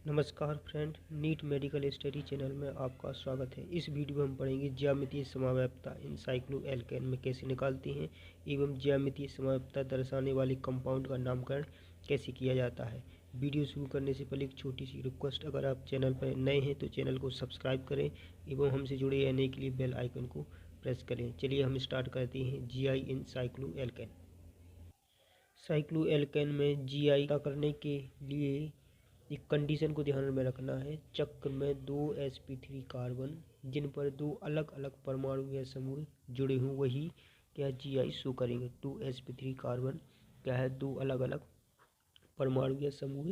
नमस्कार friend, NEET medical study channel में आपका स्वागत है। इस वीडियो में हम पढ़ेंगे ज्यामितीय समव्यवता इन साइक्लोएल्केन में कैसे निकालते हैं एवं ज्यामितीय समव्यवता दर्शाने वाले कंपाउंड का नामकरण कैसे किया जाता है। वीडियो शुरू करने से पहले एक छोटी सी रिक्वेस्ट, अगर आप चैनल पर नए हैं तो चैनल को सब्सक्राइब करें एवं हमसे जुड़े रहने के लिए बेल आइकन को प्रेस करें। चलिए हम स्टार्ट करते हैं GI इन साइक्लोएल्केन। साइक्लोएल्केन में GI करने के लिए एक कंडीशन को ध्यान में रखना है। चक्र में दो sp3 कार्बन जिन पर दो अलग अलग परमाणु या समूह जुड़े हों वही क्या GI शो करेंगे। 2 sp3 कार्बन क्या है, दो अलग अलग परमाणु या समूह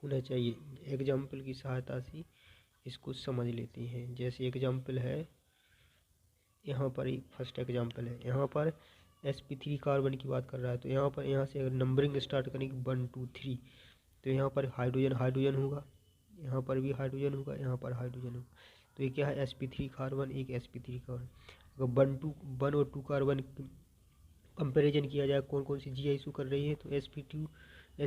होना चाहिए। एग्जाम्पल की सहायता से इसको समझ लेते हैं। जैसे एग्जाम्पल है, यहाँ पर एक फर्स्ट एग्जाम्पल है, यहाँ पर sp3 कार्बन की बात कर रहा है। तो यहाँ से अगर नंबरिंग स्टार्ट करेंगे 1 2 3, तो यहाँ पर हाइड्रोजन होगा, यहाँ पर भी हाइड्रोजन होगा, यहाँ पर हाइड्रोजन होगा। तो ये क्या है, sp3 कार्बन, एक sp3 कार्बन। अगर 1 और 2 कार्बन कंपेरिजन किया जाए कौन कौन सी GI शो कर रही है, तो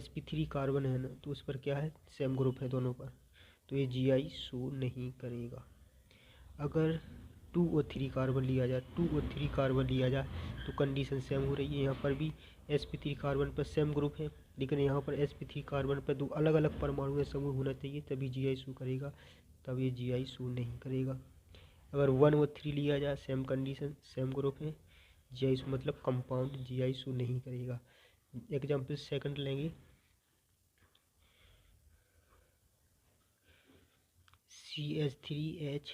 sp3 कार्बन है ना, तो उस पर क्या है, सेम ग्रुप है दोनों पर, तो ये GI शो नहीं करेगा। अगर 2 और 3 कार्बन लिया जाए, तो कंडीशन सेम हो रही है। यहाँ पर भी sp3 कार्बन पर सेम ग्रुप है, लेकिन यहाँ पर sp3 कार्बन पर दो अलग अलग परमाणु या समूह होना चाहिए तभी GI शो करेगा, तब ये GI शो नहीं करेगा। अगर 1 और 3 लिया जाए, सेम कंडीशन, सेम ग्रुप है, GI शो मतलब कंपाउंड GI शो नहीं करेगा। एग्जाम्पल सेकंड लेंगे, CH3H,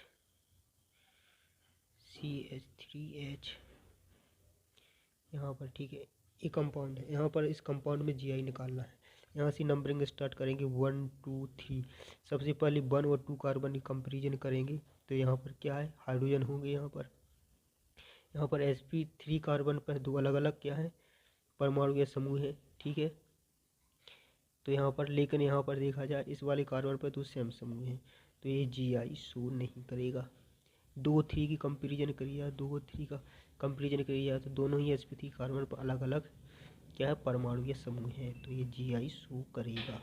यहाँ पर ठीक है, ये कंपाउंड है। यहाँ पर इस कंपाउंड में GI निकालना है। यहाँ से नंबरिंग स्टार्ट करेंगे 1 2 3। सबसे पहले 1 और 2 कार्बन की कंपेरिजन करेंगे, तो यहाँ पर क्या है, हाइड्रोजन होंगे। यहाँ पर sp3 कार्बन पर दो अलग अलग क्या है, परमाणु या समूह है, ठीक है। तो यहाँ पर, लेकिन यहाँ पर देखा जाए इस वाले कार्बन पर तो सेम समूह है, तो ये GI शो नहीं करेगा। 2 3 की कंपेरिजन करिए, 2 और 3 का कंपेरिजन करिए, तो दोनों ही sp3 कार्बन पर अलग अलग क्या है, परमाणु या समूह है, तो ये GI शो करेगा,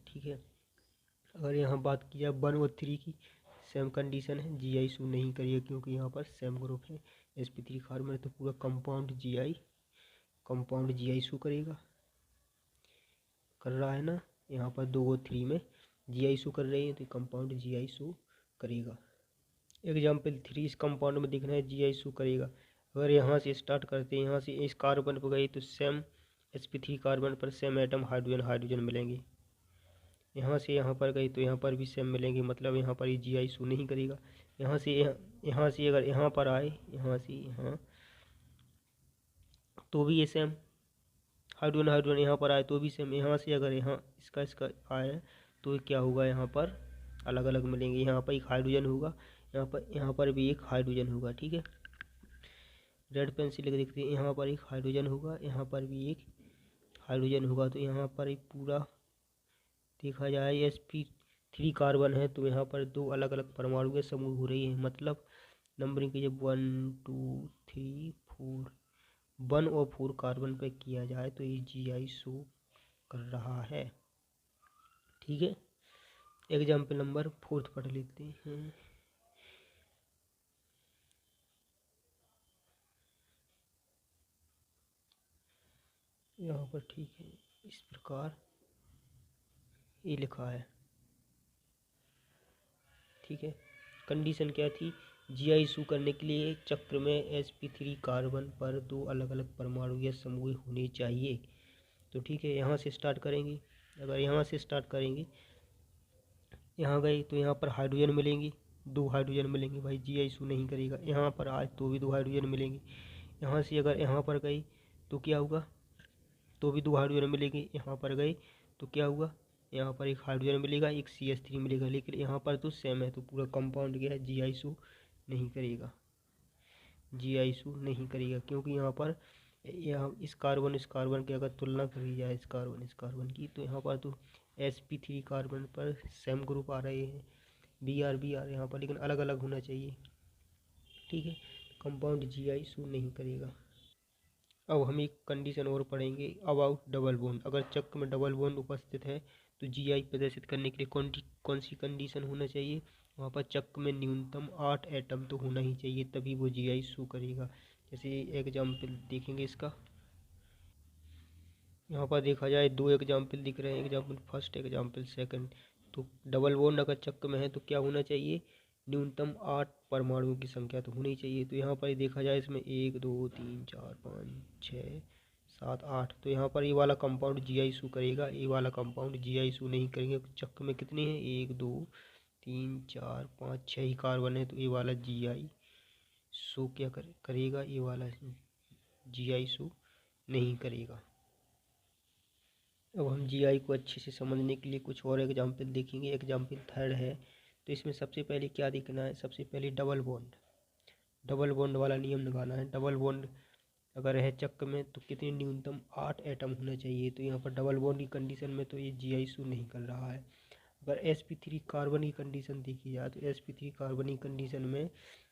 ठीक है। अगर यहाँ बात की जाए 1 और 3 की, सेम कंडीशन है, GI शो नहीं करिए क्योंकि यहाँ पर सेम ग्रुप है, sp3 कार्बन है, तो पूरा कंपाउंड GI शो करेगा, कर रहा है ना। यहाँ पर 2 और 3 में GI शो कर रहे हैं, तो कंपाउंड GI शो करेगा। एग्जाम्पल 3, इस कंपाउंड में देखना है GI शो करेगा। अगर यहाँ से स्टार्ट करते हैं, यहाँ से इस कार्बन पर गई तो सेम sp3 कार्बन पर सेम एटम हाइड्रोजन मिलेंगे। यहाँ से यहाँ पर गई तो यहाँ पर भी सेम मिलेंगे, मतलब यहाँ पर ये GI शो नहीं करेगा। यहाँ से अगर यहाँ पर आए, यहाँ से यहाँ, तो भी ये सेम हाइड्रोजन यहाँ पर आए तो भी सेम। यहाँ से अगर यहाँ इसका आए तो क्या होगा, यहाँ पर अलग अलग मिलेंगे। यहाँ पर एक हाइड्रोजन होगा, यहाँ पर भी एक हाइड्रोजन होगा, ठीक है। रेड पेन से लिख देखते हैं, यहाँ पर एक हाइड्रोजन होगा, यहाँ पर भी एक हाइड्रोजन होगा। तो यहाँ पर एक पूरा देखा जाए sp3 कार्बन है, तो यहाँ पर दो अलग अलग परमाणु के समूह हो रही है, मतलब नंबरिंग कीजिए 1 2 3 4। 1 और 4 कार्बन पे किया जाए तो ये GI शो कर रहा है, ठीक है। एग्जाम्पल नंबर 4 पढ़ लेते हैं। यहाँ पर ठीक है, इस प्रकार ये लिखा है, ठीक है। कंडीशन क्या थी, GI शो करने के लिए चक्र में sp3 कार्बन पर दो अलग अलग परमाणु या समूह होने चाहिए। तो ठीक है, यहाँ से स्टार्ट करेंगे। अगर यहाँ से स्टार्ट करेंगे, यहाँ गए तो यहाँ पर हाइड्रोजन मिलेंगे, दो हाइड्रोजन मिलेंगे, भाई GI शो नहीं करेगा। यहाँ पर आए तो भी दो हाइड्रोजन मिलेंगे। यहाँ से अगर यहाँ पर गए तो क्या होगा, तो भी दो हाइड्रोजन मिलेंगे। यहाँ पर गए तो क्या हुआ, यहाँ पर एक हाइड्रोजन मिलेगा, एक CH3 मिलेगा, लेकिन यहाँ पर तो सेम है, तो पूरा कंपाउंड क्या है, GI शो नहीं करेगा, GI शो नहीं करेगा। क्योंकि यहाँ पर इस कार्बन की अगर तुलना करी जाए इस कार्बन की, तो यहाँ पर तो sp3 कार्बन पर सेम ग्रुप आ रहे हैं, Br यहाँ पर, लेकिन अलग अलग होना चाहिए, ठीक है। कंपाउंड GI शो नहीं करेगा। अब हम एक कंडीशन और पढ़ेंगे अबाउट डबल बॉन्ड। अगर चक्र में डबल बॉन्ड उपस्थित है तो GI प्रदर्शित करने के लिए कौन सी कंडीशन होना चाहिए? वहाँ पर चक्र में न्यूनतम 8 एटम तो होना ही चाहिए, तभी वो GI शो करेगा। जैसे एग्जाम्पल देखेंगे इसका, यहाँ पर देखा जाए 2 एग्जाम्पल दिख रहे हैं, एग्जाम्पल फर्स्ट, एग्जाम्पल सेकंड। तो डबल बॉन्ड अगर चक्र में है तो क्या होना चाहिए? न्यूनतम 8 परमाणुओं की संख्या तो होनी चाहिए। तो यहाँ पर देखा जाए इसमें 1 2 3 4 5 6 7 8, तो यहाँ पर ये वाला कंपाउंड GI शो करेगा, ये वाला कंपाउंड GI शो नहीं करेंगे। चक्र में कितने हैं? 1 2 3 4 5 6 ही कार्बन है, तो ये वाला GI शो क्या करेगा? ये वाला GI शो नहीं करेगा। अब हम GI को अच्छे से समझने के लिए कुछ और एग्जाम्पल देखेंगे। एग्जाम्पल थर्ड है, तो इसमें सबसे पहले क्या देखना है? सबसे पहले डबल बॉन्ड वाला नियम लगाना है। डबल बॉन्ड अगर है चक्र में तो कितने? न्यूनतम 8 एटम होना चाहिए। तो यहाँ पर डबल बॉन्ड की कंडीशन में तो ये GI शो नहीं कर रहा है। अगर sp3 कार्बन की कंडीशन देखी जाए तो sp3 कार्बन की कंडीशन में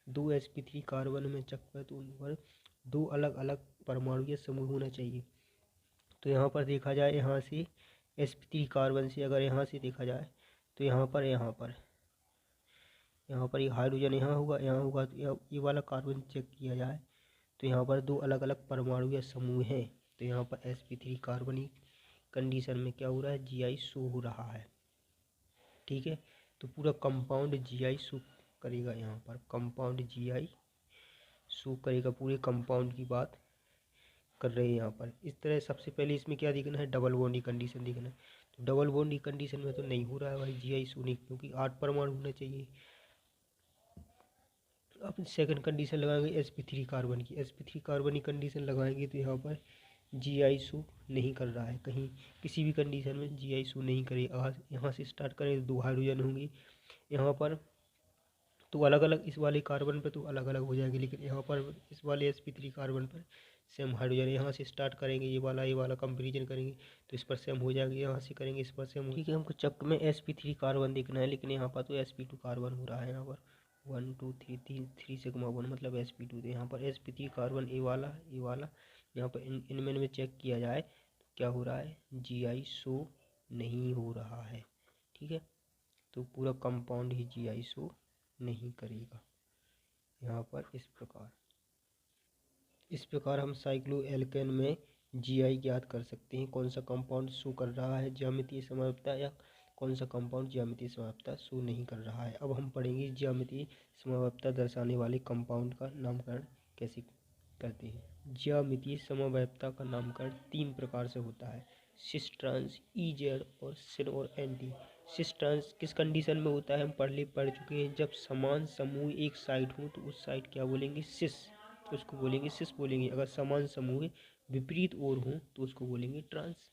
2 sp3 कार्बन में चक्र है, तो उन पर 2 अलग अलग परमाणु या समूह होना चाहिए। तो यहाँ पर देखा जाए, यहाँ से sp3 कार्बन से अगर यहाँ से देखा जाए तो यहाँ पर ये हाइड्रोजन यहाँ होगा। तो ये वाला कार्बन चेक किया जाए तो यहाँ पर 2 अलग अलग परमाणु या समूह हैं। तो यहाँ पर sp3 कार्बन की कंडीशन में क्या हो रहा है? GI शो हो रहा है। ठीक है, तो पूरा कंपाउंड GI शो करेगा। यहाँ पर कंपाउंड GI शो करेगा, पूरे कंपाउंड की बात कर रहे हैं यहाँ पर। इस तरह सबसे पहले इसमें क्या देखना है? डबल बॉन्ड की कंडीशन देखना है। तो डबल बॉन्ड की कंडीशन में तो नहीं हो रहा है भाई GI शो नहीं, क्योंकि 8 परमाणु होना चाहिए। अब सेकंड कंडीशन लगाएंगे sp3 कार्बन की। sp3 कार्बन की कंडीशन लगाएंगे तो यहाँ पर GI शो नहीं कर रहा है, कहीं किसी भी कंडीशन में GI शो नहीं करेगा। यहाँ से स्टार्ट करें तो 2 हाइड्रोजन होंगे यहाँ पर, तो अलग अलग इस वाले कार्बन पर तो अलग अलग हो जाएगी, लेकिन यहाँ पर इस वाले sp3 कार्बन पर सेम हाइड्रोजन। यहाँ से स्टार्ट करेंगे, ये वाला कंपेरिजन करेंगे तो इस पर सेम हो जाएगा, यहाँ से करेंगे इस पर सेम। ठीक है, हमको चक्र में sp3 कार्बन देखना है, लेकिन यहाँ पर तो sp2 कार्बन हो रहा है। यहाँ पर 1 2 3 3 सिग्मा 1 मतलब sp2। तो यहाँ पर sp3 कार्बन ये वाला यहाँ पर इनमें में चेक किया जाए तो क्या हो रहा है? GI शो नहीं हो रहा है। ठीक है, तो पूरा कंपाउंड ही GI शो नहीं करेगा। यहाँ पर इस प्रकार हम साइक्लोएल्केन में GI ज्ञात कर सकते हैं। कौन सा कंपाउंड शो कर रहा है ज्यामितीय समरूपता, या कौन सा कंपाउंड ज्यामितीय समरूपता शो नहीं कर रहा है। अब हम पढ़ेंगे ज्यामितीय समरूपता दर्शाने वाले कंपाउंड का नामकरण कैसे करते हैं। ज्यामितीय समरूपता का नामकरण 3 प्रकार से होता है: सिस ट्रांस, EZ और सिन और एंटी। सिस ट्रांस किस कंडीशन में होता है? हम पढ़ चुके हैं। जब समान समूह एक साइड हो तो उस साइड क्या बोलेंगे? सिस, उसको बोलेंगे सिस बोलेंगे। अगर समान समूह विपरीत ओर हो तो उसको बोलेंगे ट्रांस।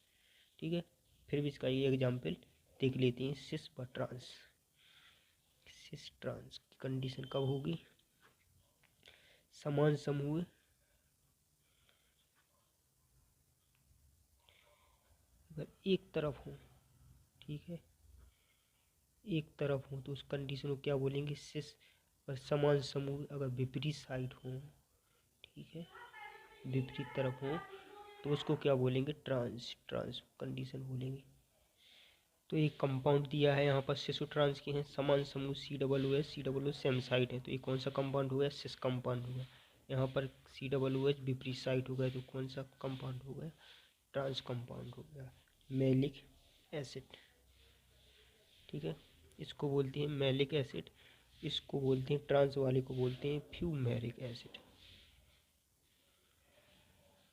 ठीक है, फिर भी इसका ये एग्जाम्पल देख लेते हैं, सिस व ट्रांस। सिस ट्रांस की कंडीशन कब होगी? समान समूह अगर एक तरफ हो, ठीक है, एक तरफ हो तो उस कंडीशन को क्या बोलेंगे? सिस। और समान समूह अगर विपरीत साइड हो, ठीक है, विपरीत तरफ हो तो उसको क्या बोलेंगे? ट्रांस कंडीशन बोलेंगे। तो एक कंपाउंड दिया है यहाँ पर, सिस और ट्रांस के हैं, समान समूह COOH सेम साइड है, तो ये कौन सा कंपाउंड हुआ? सिस कंपाउंड हुआ। यहाँ पर COOH विपरीत साइड हो गया, तो कौन सा कंपाउंड हो गया? ट्रांस कंपाउंड हो गया। मैलिक एसिड, ठीक है, इसको बोलते हैं मैलिक एसिड, इसको बोलते हैं ट्रांस वाले को बोलते हैं फ्यूमेरिक एसिड।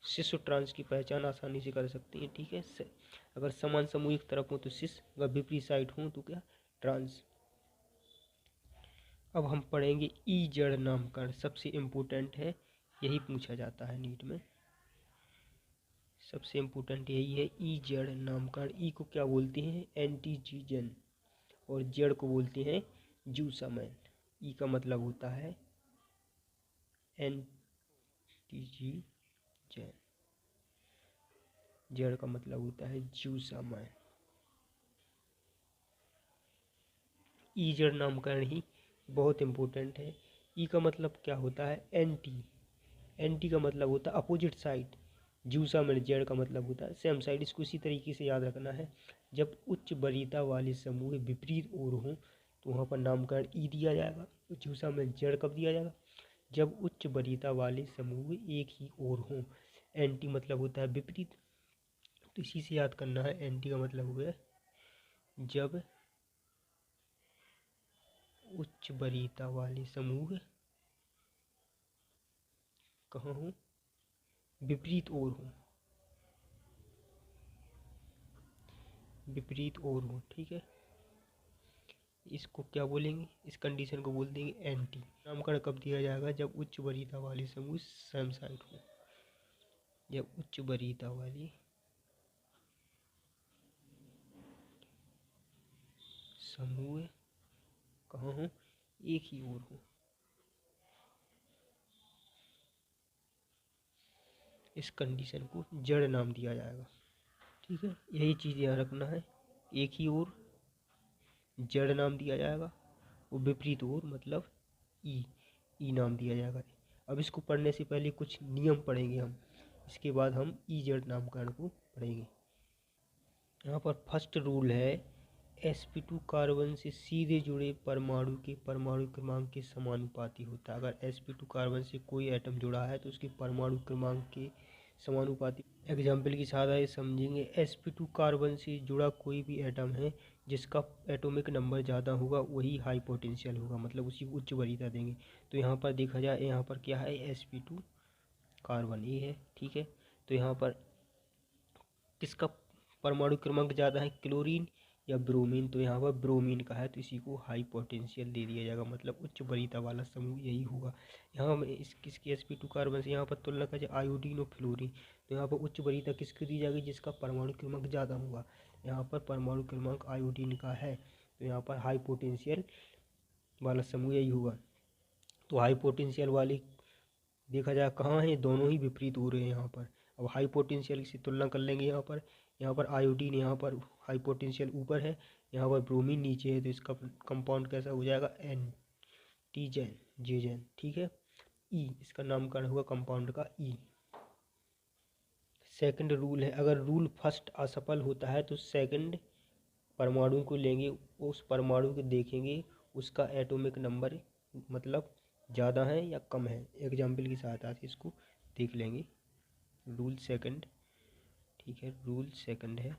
सिस और ट्रांस की पहचान आसानी से कर सकते हैं। ठीक है, अगर समान समूह एक तरफ हो तो सिस, अगर विपरीत साइड हो तो क्या? ट्रांस। अब हम पढ़ेंगे EZ नामकरण, सबसे इम्पोर्टेंट है, यही पूछा जाता है नीट में, सबसे इम्पोर्टेंट यही है EZ नामकरण। ई को क्या बोलते हैं? एंटीजीजन, और जेड को बोलते हैं जूसामैन। ई का मतलब होता है एंटीजीजन, जेड का मतलब होता है जूसामैन। EZ नामकरण ही बहुत इम्पोर्टेंट है। ई का मतलब क्या होता है? एंटी का मतलब होता है अपोजिट साइड। जूसामैन जेड का मतलब होता है सेम साइड। इसको इसी तरीके से याद रखना है। जब उच्च वरीयता वाले समूह विपरीत ओर हों तो वहाँ पर नामकरण ई दिया जाएगा। तो चूसा में जड़ कब दिया जाएगा? जब उच्च वरीयता वाले समूह एक ही ओर हों। एंटी मतलब होता है विपरीत, तो इसी से याद करना है। एंटी का मतलब हुआ जब उच्च वरीयता वाले समूह कहाँ हो? विपरीत ओर हो, विपरीत ओर हो। ठीक है, इसको क्या बोलेंगे? इस कंडीशन को बोल देंगे एंटी। नामकरण कब दिया जाएगा? जब उच्च वरीयता वाले समूह सेम साइड हो। जब उच्च वरीयता वाली समूह कहाँ हो? एक ही ओर हो। इस कंडीशन को जड़ नाम दिया जाएगा। ठीक है, यही चीज़ याद रखना है। एक ही ओर जड़ नाम दिया जाएगा, वो विपरीत ओर मतलब ई नाम दिया जाएगा। अब इसको पढ़ने से पहले कुछ नियम पढ़ेंगे हम, इसके बाद हम ई जड़ नामकरण को पढ़ेंगे। यहाँ पर फर्स्ट रूल है sp2 कार्बन से सीधे जुड़े परमाणु के परमाणु क्रमांक के समानुपाती होता है। अगर sp2 कार्बन से कोई एटम जुड़ा है तो उसके परमाणु क्रमांक के समानुपाती। एग्जाम्पल की सहायता ये समझेंगे। sp2 कार्बन से जुड़ा कोई भी एटम है जिसका एटॉमिक नंबर ज़्यादा होगा वही हाई पोटेंशियल होगा, मतलब उसी को उच्च वरीयता देंगे। तो यहाँ पर देखा जाए, यहाँ पर क्या है? sp2 कार्बन ये है। ठीक है, तो यहाँ पर किसका परमाणु क्रमांक ज़्यादा है, क्लोरीन या ब्रोमीन? तो यहाँ पर ब्रोमीन का है, तो इसी को हाई पोटेंशियल दे दिया जाएगा, मतलब उच्च वरीयता वाला समूह यही होगा। यहाँ में किसकी sp2 कार्बन से यहाँ पर तुलना कर जाए आयोडीन और फ्लोरीन, तो यहाँ पर उच्च वरीयता किसकी दी जाएगी? जिसका परमाणु क्रमांक ज़्यादा होगा। यहाँ पर परमाणु क्रमांक आयोडीन का है, तो यहाँ पर हाई पोटेंशियल वाला समूह यही होगा। तो हाई पोटेंशियल वाली देखा जाए कहाँ है? दोनों ही विपरीत हो रहे हैं यहाँ पर। अब हाई पोटेंशियल से तुलना कर लेंगे। यहाँ पर आयोडीन यहाँ पर हाई पोटेंशियल ऊपर है, यहाँ पर ब्रोमीन नीचे है, तो इसका कंपाउंड कैसा हो जाएगा? एंटीजन जेजन। ठीक है, ई इसका नामकरण हुआ कंपाउंड का ई। सेकंड रूल है, अगर रूल फर्स्ट असफल होता है तो सेकंड परमाणु को लेंगे, उस परमाणु को देखेंगे उसका एटॉमिक नंबर मतलब ज़्यादा है या कम है। एग्जाम्पल की सहायता से इसको देख लेंगे। रूल सेकंड, ठीक है, रूल सेकंड है।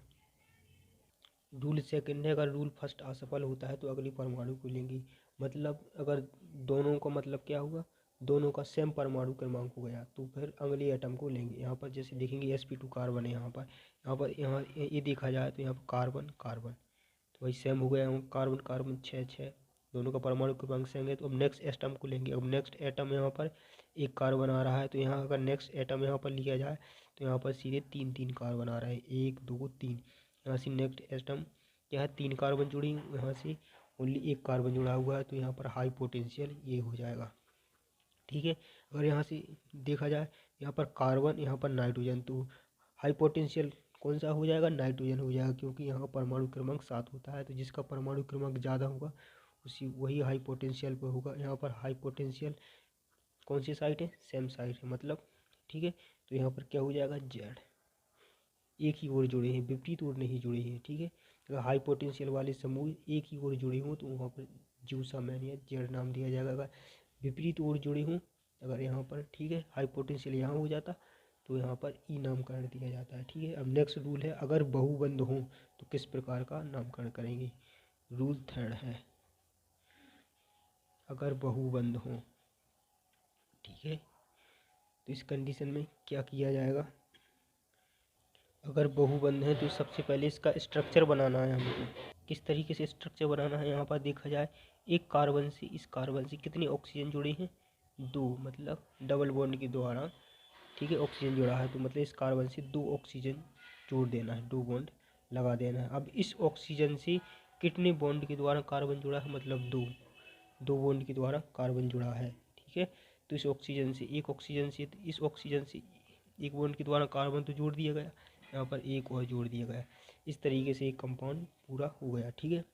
रूल सेकंड है, अगर रूल फर्स्ट असफल होता है तो अगली परमाणु को लेंगे। मतलब अगर दोनों का मतलब क्या हुआ? दोनों का सेम परमाणु क्रमांक हो गया तो फिर अगले एटम को लेंगे। यहाँ पर जैसे देखेंगे sp2 कार्बन है, यहाँ ये देखा जाए तो यहाँ पर कार्बन कार्बन तो वही सेम हो गया। कार्बन कार्बन 6 दोनों का परमाणु क्रमांक सेम है। तो अब नेक्स्ट एटम को लेंगे। अब नेक्स्ट एटम यहाँ पर एक कार्बन आ रहा है, तो यहाँ अगर नेक्स्ट एटम यहाँ पर लिया जाए तो यहाँ पर सीधे 3 कार्बन आ रहा है, 1 2 3। यहाँ से नेक्स्ट एटम क्या है? 3 कार्बन जुड़ी, यहाँ से ओनली एक कार्बन जुड़ा हुआ है, तो यहाँ पर हाई पोटेंशियल ये हो जाएगा। ठीक है, अगर यहाँ से देखा जाए यहाँ पर कार्बन यहाँ पर नाइट्रोजन, तो हाई पोटेंशियल कौन सा हो जाएगा? नाइट्रोजन हो जाएगा, क्योंकि यहाँ परमाणु क्रमांक 7 होता है, तो जिसका परमाणु क्रमांक ज़्यादा होगा वही हाई पोटेंशियल पर होगा। यहाँ पर हाई पोटेंशियल कौन सी साइड है? सेम साइड है मतलब। ठीक है, तो यहाँ पर क्या हो जाएगा? जेड। एक ही ओर जुड़े हैं, विपरीत ओर नहीं जुड़े हैं। ठीक है, अगर हाई पोटेंशियल वाले समूह एक ही ओर जुड़े हों तो वहाँ पर ज्यूसामैन या जेड नाम दिया जाएगा। अगर विपरीत ओर जुड़े हों, अगर यहाँ पर ठीक है हाई पोटेंशियल यहाँ हो जाता तो यहाँ पर ई नामकरण दिया जाता है। ठीक है, अब नेक्स्ट रूल है, अगर बहुबंध हों तो किस प्रकार का नामकरण करेंगे? रूल थर्ड है, अगर बहुबंध हों। ठीक है, तो इस कंडीशन में क्या किया जाएगा? अगर बहुबंध है तो सबसे पहले इसका स्ट्रक्चर बनाना है हमको। किस तरीके से स्ट्रक्चर बनाना है? यहाँ पर देखा जाए एक कार्बन से इस कार्बन से कितने ऑक्सीजन जुड़े हैं? 2, मतलब डबल बॉन्ड के द्वारा ठीक है ऑक्सीजन जुड़ा है, तो मतलब इस कार्बन से 2 ऑक्सीजन जोड़ देना है, 2 बॉन्ड लगा देना है। अब इस ऑक्सीजन से कितने बॉन्ड के द्वारा कार्बन जुड़ा है? मतलब 2 बॉन्ड के द्वारा कार्बन जुड़ा है। ठीक है, तो इस ऑक्सीजन से इस ऑक्सीजन से एक बॉन्ड के द्वारा कार्बन तो जोड़ दिया गया, यहाँ पर एक और जोड़ दिया गया। इस तरीके से एक कंपाउंड पूरा हो गया। ठीक है,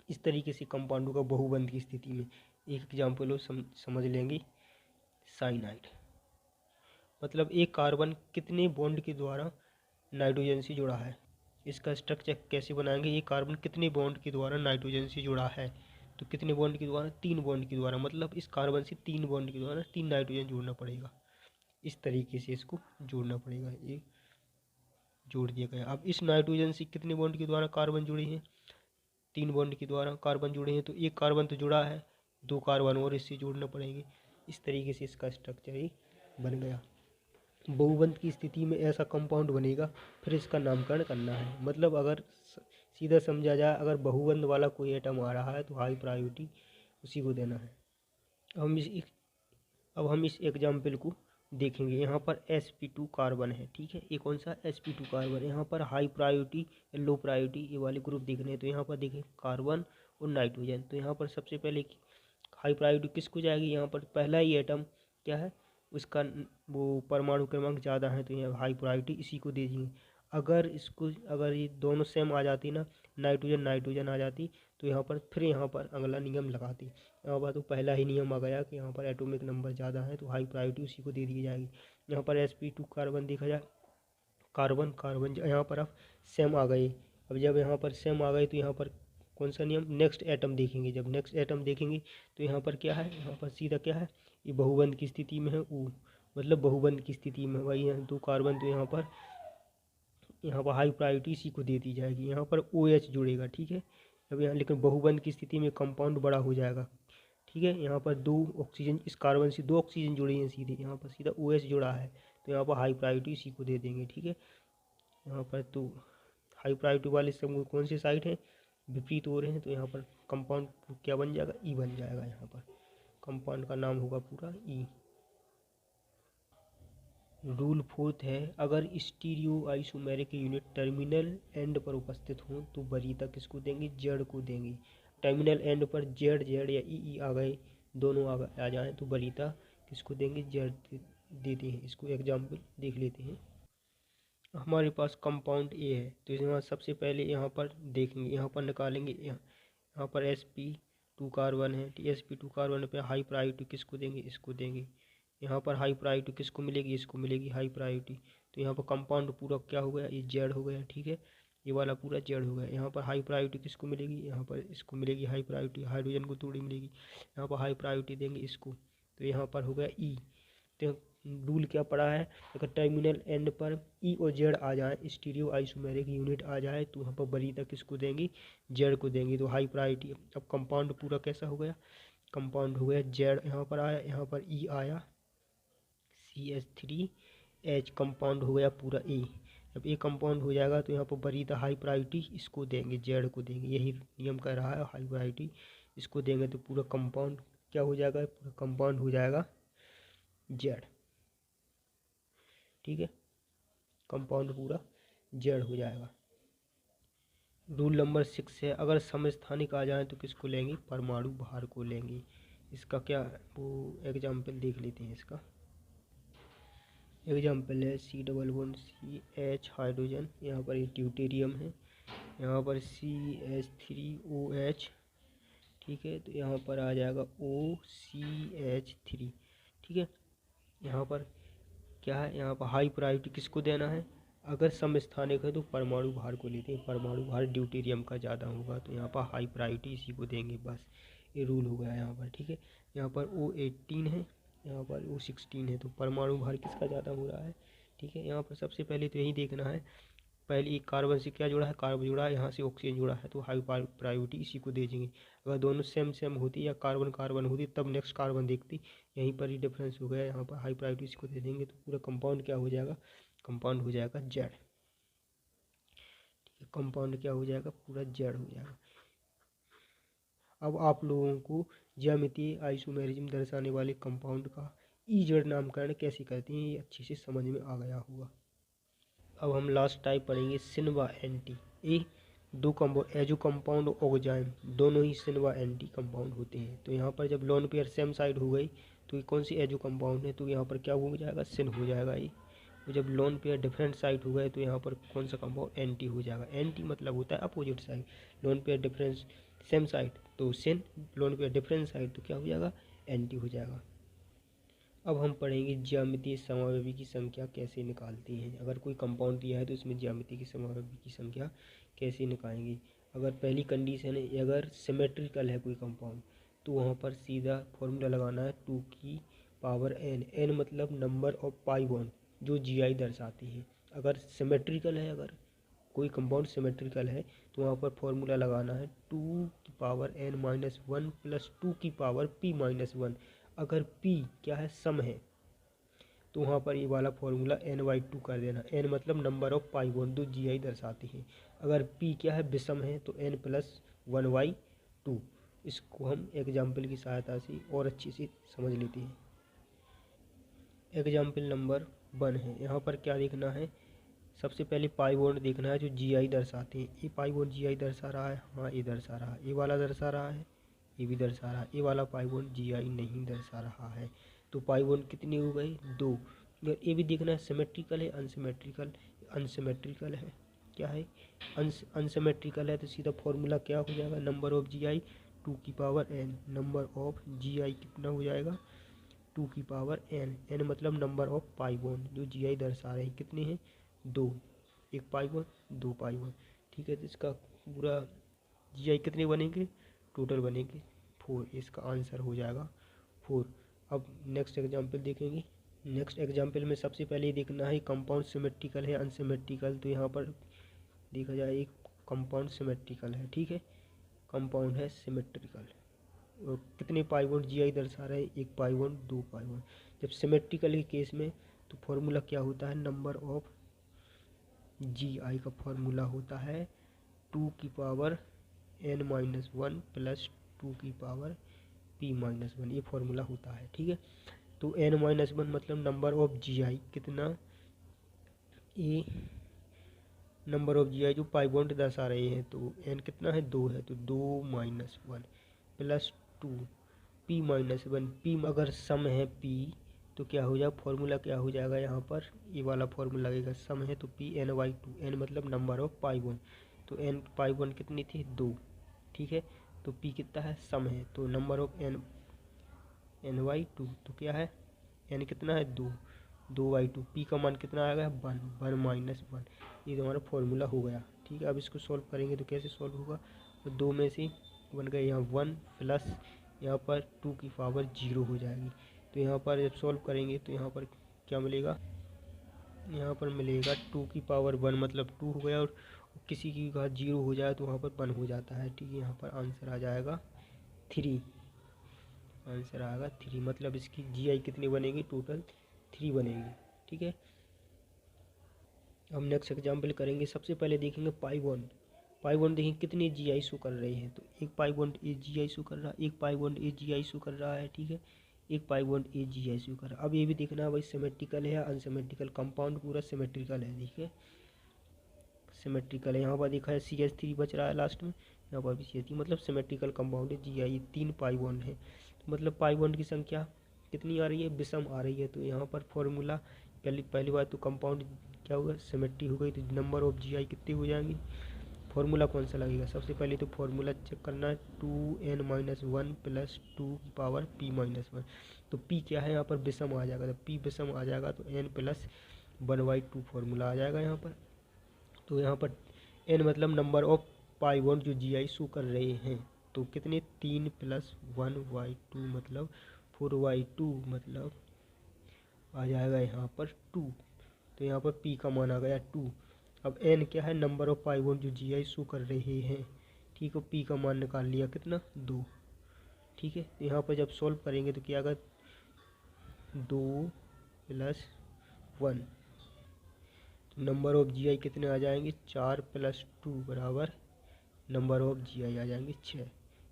इस तरीके से कंपाउंडों का बहुबंध की स्थिति में एक एग्जाम्पल समझ लेंगे। साइनाइड मतलब एक कार्बन कितने बॉन्ड के द्वारा नाइट्रोजन से जुड़ा है? इसका स्ट्रक्चर कैसे बनाएंगे, ये कार्बन कितने बॉन्ड के द्वारा नाइट्रोजन से जुड़ा है, तो कितने बॉन्ड के द्वारा, 3 बॉन्ड के द्वारा, मतलब इस कार्बन से 3 बॉन्ड के द्वारा 3 नाइट्रोजन जोड़ना पड़ेगा। इस तरीके से इसको जोड़ना पड़ेगा। ये जोड़ दिया गया। अब इस नाइट्रोजन से कितने बॉन्ड के द्वारा कार्बन जुड़े हैं, 3 बॉन्ड के द्वारा कार्बन जुड़े हैं, तो एक कार्बन तो जुड़ा है, 2 कार्बन और इससे जोड़ना पड़ेंगे। इस तरीके से इसका स्ट्रक्चर ही बन गया। बहुबंध की स्थिति में ऐसा कंपाउंड बनेगा, फिर इसका नामकरण करना है। मतलब अगर सीधा समझा जाए, अगर बहुबंध वाला कोई एटम आ रहा है तो हाई प्रायोरिटी उसी को देना है। अब हम इस एग्जाम्पल को देखेंगे। यहाँ पर sp2 कार्बन है, ठीक है, ये कौन सा sp2 कार्बन। यहाँ पर हाई प्रायोरिटी या लो प्रायोरिटी ये वाले ग्रुप देखने हैं। तो यहाँ पर देखें कार्बन और नाइट्रोजन। तो यहाँ पर सबसे पहले हाई प्रायोरिटी किसको जाएगी, यहाँ पर पहला ही एटम क्या है, उसका वो परमाणु क्रमांक ज़्यादा है, तो यहाँ हाई प्रायोरिटी इसी को दे देंगे। अगर ये दोनों सेम आ जाती ना, नाइट्रोजन नाइट्रोजन आ जाती, तो यहाँ पर फिर यहाँ पर अगला नियम लगाती। यहाँ पर तो पहला ही नियम आ गया कि यहाँ पर एटॉमिक नंबर ज़्यादा है, तो हाई प्रायोरिटी उसी को दे दी जाएगी। यहाँ पर sp2 कार्बन देखा जाए, कार्बन कार्बन यहाँ पर अब सेम आ गए। अब जब यहाँ पर सेम आ गए तो यहाँ पर कौन सा नियम, नेक्स्ट एटम देखेंगे। जब नेक्स्ट एटम देखेंगे तो यहाँ पर क्या है, यहाँ पर सीधा क्या है, ये बहुबंध की स्थिति में है, मतलब बहुबंध की स्थिति में वही है 2 कार्बन, तो यहाँ पर हाई प्रायोरिटी इसी को दे दी जाएगी। यहाँ पर OH जुड़ेगा, ठीक है। अब यहाँ लेकिन बहुबंध की स्थिति में कंपाउंड बड़ा हो जाएगा, ठीक है। यहाँ पर 2 ऑक्सीजन, इस कार्बन से 2 ऑक्सीजन जुड़े हैं सीधे, यहाँ पर सीधा OH जुड़ा है, तो यहाँ पर हाई प्रायोरिटी इसी को दे देंगे, ठीक है। यहाँ पर तो हाई प्रायोरिटी वाले समूह कौन से साइड हैं, विपरीत हो रहे हैं, तो यहाँ पर कंपाउंड क्या बन जाएगा, ई बन जाएगा। यहाँ पर कंपाउंड का नाम होगा पूरा ई। रूल 4 है, अगर stereo isomeric unit terminal and पर उपस्थित हो तो वरीयता किसको देंगे, जेड को देंगे। टर्मिनल एंड पर जेड जेड या ई आ गए, दोनों आ जाए तो वरीयता किसको देंगे, जेड देते हैं। इसको एग्जाम्पल देख लेते हैं। हमारे पास कंपाउंड ए है, तो यहाँ सबसे पहले यहाँ पर देखेंगे, यहाँ पर निकालेंगे। यहाँ पर sp2 कार्बन है, sp2 कार्बन पे हाई प्रायोरिटी किसको देंगे, इसको देंगे। यहाँ पर हाई प्रायोरिटी किसको मिलेगी, इसको मिलेगी हाई प्रायोरिटी। तो यहाँ पर कंपाउंड पूरा क्या हो गया, ये जेड हो गया, ठीक है, ये वाला पूरा जेड हो गया। यहाँ पर हाई प्रायोरिटी किसको मिलेगी, यहाँ पर इसको मिलेगी हाई प्रायोरिटी, हाइड्रोजन को थोड़ी मिलेगी। यहाँ पर हाई प्रायोरिटी देंगे इसको, तो यहाँ पर हो गया ई। तो रूल क्या पड़ा है, अगर टर्मिनल एंड पर ई और जेड आ जाए, स्टीरियो आइसोमेरिक यूनिट आ जाए, तो यहाँ पर वरीयता किसको देंगी, जेड को देंगी, तो हाई प्रायोरिटी। अब कंपाउंड पूरा कैसा हो गया, कंपाउंड हो गया जेड, यहाँ पर आया, यहाँ पर ई आया, CH3H कंपाउंड हो गया पूरा ए। जब ए कंपाउंड हो जाएगा तो यहाँ पर वरीयता हाई प्रायोरिटी इसको देंगे, जेड को देंगे, यही नियम कह रहा है, हाई प्रायोरिटी इसको देंगे, तो पूरा कंपाउंड क्या हो जाएगा, पूरा कंपाउंड हो जाएगा जेड, ठीक है, कंपाउंड पूरा जेड हो जाएगा। रूल नंबर 6 है, अगर समस्थानिक आ जाए तो किसको लेंगे, परमाणु भार को लेंगे। इसका क्या वो एग्जाम्पल देख लेते हैं। इसका एग्जाम्पल है C++CH हाइड्रोजन, यहाँ पर ये ड्यूटेरियम है, यहाँ पर CH3OH, ठीक है, तो यहाँ पर आ जाएगा OCH3, ठीक है। यहाँ पर क्या है, यहाँ पर हाई प्रायोरिटी किसको देना है, अगर समस्थानिक है तो परमाणु भार को लेते हैं, परमाणु भार ड्यूटेरियम का ज़्यादा होगा, तो यहाँ पर हाई प्रायोरिटी इसी को देंगे, बस ये रूल हो गया यहाँ पर, ठीक है। यहाँ पर O18 है, यहाँ पर O16 है, तो परमाणु भार किसका ज़्यादा हो रहा है, ठीक है। यहाँ पर सबसे पहले तो यही देखना है, पहले एक कार्बन से क्या जुड़ा है, कार्बन जुड़ा है, यहाँ से ऑक्सीजन जुड़ा है, तो हाई प्रायोरिटी इसी को दे देंगे। अगर दोनों सेम सेम होती या कार्बन कार्बन होती तब नेक्स्ट कार्बन देखती, यहीं पर ही डिफरेंस हो गया, यहाँ पर हाई प्रायोरिटी इसी को दे देंगे, तो पूरा कंपाउंड क्या हो जाएगा, कंपाउंड हो जाएगा जेड, ठीक है, कंपाउंड क्या हो जाएगा, पूरा जेड हो जाएगा। अब आप लोगों को ज्यामितीय आइसोमेरिज्म दर्शाने वाले कंपाउंड का ईजेड नामकरण कैसे करते हैं ये अच्छे से समझ में आ गया होगा। अब हम लास्ट टाइप पढ़ेंगे सिन व एंटी। ये दो कंपाउंड एजो कंपाउंड और ऑक्जाइम दोनों ही सिन व एंटी कंपाउंड होते हैं। तो यहाँ पर जब लोन पेयर सेम साइड हो गई तो ये कौन सी एजो कंपाउंड है, तो यहाँ पर क्या हो जाएगा, सिन हो जाएगा ये। तो जब लोन पेयर डिफरेंट साइड हो गए तो यहाँ पर कौन सा कंपाउंड, एंटी हो जाएगा। एंटी मतलब होता है opposite side, lone pair difference same side तो सिन, लोन पेयर डिफरेंट साइड तो क्या हो जाएगा, एंटी हो जाएगा। अब हम पढ़ेंगे ज्यामितीय समावयवी की संख्या कैसे निकालते हैं। अगर कोई कंपाउंड दिया है तो इसमें ज्यामिति की समावयवी की संख्या कैसे निकालेंगे। अगर पहली कंडीशन है, अगर सिमेट्रिकल है कोई कंपाउंड, तो वहाँ पर सीधा फॉर्मूला लगाना है 2 की पावर n। n मतलब नंबर ऑफ पाई बॉन्ड जो GI दर्शाती है। अगर सिमेट्रिकल है, अगर कोई कंपाउंड सिमेट्रिकल है तो वहाँ पर फॉर्मूला लगाना है 2 की पावर n-1 प्लस 2 की पावर p-1। अगर p क्या है, सम है, तो वहाँ पर ये वाला फॉर्मूला n/2 कर देना। n मतलब नंबर ऑफ पाई बॉन्ड जो GI दर्शाती है। अगर p क्या है, विषम है, तो n+1/2। इसको हम एग्जाम्पल की सहायता से और अच्छी से समझ लेते हैं। एग्जाम्पल नंबर 1 है, यहाँ पर क्या देखना है, सबसे पहले पाई बॉन्ड देखना है जो GI दर्शाते हैं। ये पाई बॉन्ड GI दर्शा रहा है, हाँ ये दर्शा रहा है, ये वाला दर्शा रहा है, ये भी दर्शा रहा है। ये वाला पाई बॉन्ड GI नहीं दर्शा रहा है, तो पाई बॉन्ड कितने हो गए, 2। ये भी देखना है सिमेट्रिकल है अनसिमेट्रिकल। अनसिमेट्रिकल है, क्या है, अनसिमेट्रिकल है, तो सीधा फॉर्मूला क्या हो जाएगा, नंबर ऑफ GI 2 की power n। Number of GI कितना हो जाएगा, 2 की पावर n। n मतलब नंबर ऑफ पाई बॉन्ड जो GI दर्शा रहे हैं, कितने हैं, 2। एक पाई बॉन्ड, 2 पाई बॉन्ड, ठीक है। तो इसका पूरा GI कितने बनेंगे, टोटल बनेंगे 4। इसका आंसर हो जाएगा 4। अब नेक्स्ट एग्जाम्पल देखेंगे। नेक्स्ट एग्जाम्पल में सबसे पहले देखना है कंपाउंड सिमेट्रिकल है अनसिमेट्रिकल। तो यहाँ पर देखा जाए एक कंपाउंड सिमेट्रिकल है, ठीक है, कंपाउंड है सिमेट्रिकल, और कितने पाई बॉन्ड GI दर्शा रहे हैं, एक पाई बॉन्ड, 2 पाई बॉन्ड। जब सिमेट्रिकल के केस में तो फॉर्मूला क्या होता है, नंबर ऑफ GI का फॉर्मूला होता है 2 की पावर n-1 प्लस 2 की पावर p-1। ये फॉर्मूला होता है, ठीक है। तो n-1 मतलब नंबर ऑफ GI कितना, ये नंबर ऑफ GI जो पाई बॉन्ड दर्शा रहे हैं, तो n कितना है, 2 है, तो 2-1 प्लस 2 p-1। p अगर सम है p, तो क्या हो जाएगा, फॉर्मूला क्या हो जाएगा, यहाँ पर ये वाला फॉर्मूला लगेगा, सम है तो p n/2। n मतलब नंबर ऑफ पाई बॉन्ड, तो n पाई बॉन्ड कितनी थी, 2, ठीक है। तो p कितना है, सम है, तो नंबर ऑफ n/2, तो क्या है, n कितना है, 2/2। p का मान कितना आएगा, 1 ये हमारा फॉर्मूला हो गया, ठीक है। अब इसको सॉल्व करेंगे तो कैसे सॉल्व होगा, तो 2 में से बन गए यहाँ 1 प्लस यहाँ पर 2 की पावर 0 हो जाएगी। तो यहाँ पर जब सॉल्व करेंगे तो यहाँ पर क्या मिलेगा, यहाँ पर मिलेगा 2 की पावर 1 मतलब 2 हो गया, और किसी की घात 0 हो जाए तो वहाँ पर 1 हो जाता है, ठीक है। यहाँ पर आंसर आ जाएगा 3, आंसर आएगा 3। मतलब इसकी GI कितनी बनेगी, टोटल 3 बनेगी, ठीक है। हम नेक्स्ट एग्जाम्पल करेंगे। सबसे पहले देखेंगे पाई बॉन्ड। पाई बॉन्ड देखेंगे कितने GI शो कर रहे हैं, तो एक pi bond A GI show कर रहा है, एक pi bond A GI show कर रहा है, ठीक है, एक pi bond A GI show कर रहा है। अब ये भी देखना है भाई सिमेट्रिकल है या अनसिमेट्रिकल, कंपाउंड पूरा सिमेट्रिकल है, ठीक है, सिमेट्रिकल है। यहाँ पर देखा है CH3 बच रहा है लास्ट में, यहाँ पर भी CH3 मतलब सिमेट्रिकल कंपाउंड है। GI 3 पाई बॉन्ड है, तो मतलब पाई बॉन्ड की संख्या कितनी आ रही है, विषम आ रही है। तो यहाँ पर फॉर्मूला पहली बात तो कंपाउंड क्या होगा, सिमेट्री हो गई, तो नंबर ऑफ GI कितनी हो जाएंगी, फॉर्मूला कौन सा लगेगा, सबसे पहले तो फॉर्मूला चेक करना है 2n-1 प्लस 2 की पावर p-1। तो p क्या है, यहाँ पर विषम आ जाएगा, तो p विषम आ जाएगा तो n+1/2 फॉर्मूला आ जाएगा यहाँ पर। तो यहाँ पर n मतलब नंबर ऑफ पाई बॉन्ड जो GI शो कर रहे हैं, तो कितने, 3 + 1/2 मतलब 4/2, मतलब आ जाएगा यहाँ पर 2। तो यहाँ पर p का मान आ गया 2। अब n क्या है, नंबर ऑफ पाई बॉन्ड जो GI शो कर रहे हैं, ठीक है, p का मान निकाल लिया कितना, 2, ठीक है। तो यहाँ पर जब सॉल्व करेंगे तो क्या आएगा, 2 + 1, नंबर ऑफ GI कितने आ जाएंगे, 4 + 2 बराबर नंबर ऑफ GI आ जाएंगे 6।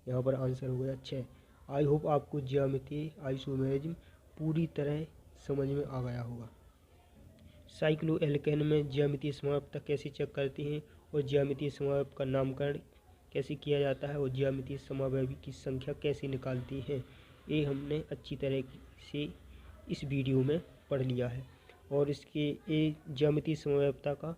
यहाँ पर आंसर हो गया 6। आई होप आपको ज्यामितीय आइसोमेरिज्म पूरी तरह समझ में आ गया होगा। साइक्लोएल्केन में ज्यामितीय समाप्तता कैसे चेक करते हैं, और ज्यामितीय समाप्त का नामकरण कैसे किया जाता है, और ज्यामितीय समावयवी की संख्या कैसे निकालती है, ये हमने अच्छी तरह से इस वीडियो में पढ़ लिया है। और इसके ये ज्यामितीय समावयवता का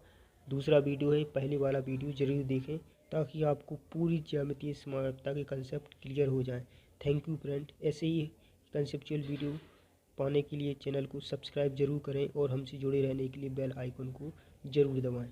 दूसरा वीडियो है, पहले वाला वीडियो जरूर देखें ताकि आपको पूरी ज्यामितीय समावयवता के कंसेप्ट क्लियर हो जाए। थैंक यू फ्रेंड, ऐसे ही कंसेप्चुअल वीडियो पाने के लिए चैनल को सब्सक्राइब जरूर करें और हमसे जुड़े रहने के लिए बेल आइकन को ज़रूर दबाएं।